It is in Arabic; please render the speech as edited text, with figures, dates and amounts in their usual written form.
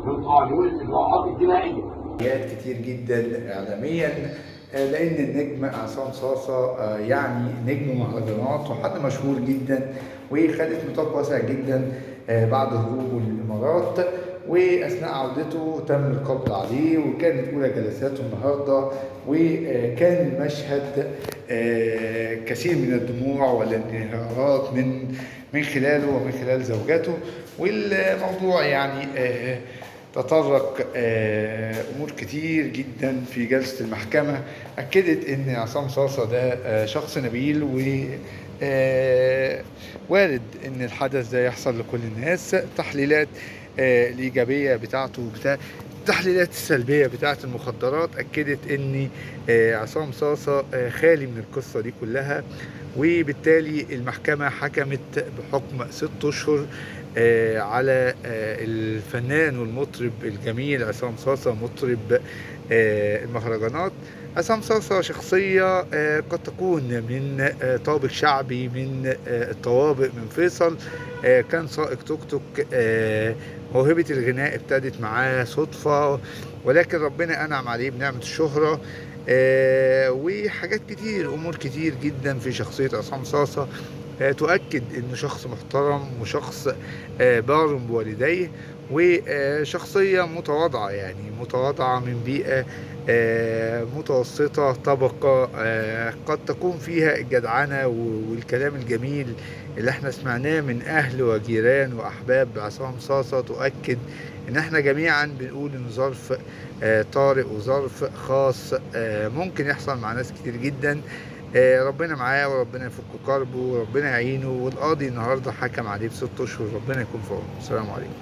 من قانون الاجراءات الجنائيه. كتير جدا اعلاميا، لان النجم عصام صاصه يعني نجم مهرجانات وحد مشهور جدا، وخدت نطاق واسع جدا بعد هروبه للامارات. واثناء عودته تم القبض عليه، وكانت اولى جلساته النهارده، وكان المشهد كثير من الدموع والانهيارات من خلاله ومن خلال زوجته. والموضوع يعني تطرق امور كتير جدا في جلسه المحكمه، اكدت ان عصام صاصه ده شخص نبيل، و وارد ان الحدث ده يحصل لكل الناس. تحليلات الايجابيه بتاعته التحليلات السلبيه بتاعه المخدرات اكدت ان عصام صاصه خالي من القصه دي كلها، وبالتالي المحكمة حكمت بحكم 6 أشهر على الفنان والمطرب الجميل عصام صاصة، مطرب المهرجانات. عصام صاصة شخصية قد تكون من طابق شعبي، من الطوابق، من فيصل. كان سائق توك توك. موهبة الغناء ابتدت معاه صدفة، ولكن ربنا أنعم عليه بنعمة الشهرة. وحاجات كتير، امور كتير جدا في شخصيه عصام صاصه تؤكد انه شخص محترم، وشخص بار بوالديه، وشخصيه متواضعه، يعني متواضعه من بيئه متوسطه طبقه، قد تكون فيها الجدعنه والكلام الجميل اللي احنا سمعناه من اهل وجيران واحباب عصام صاصه، تؤكد ان احنا جميعا بنقول ان ظرف طارئ وظرف خاص ممكن يحصل مع ناس كتير جدا. ربنا معاه، وربنا يفك كربه، وربنا يعينه. والقاضي النهارده حكم عليه ب6 اشهر، ربنا يكون في عونه. السلام عليكم.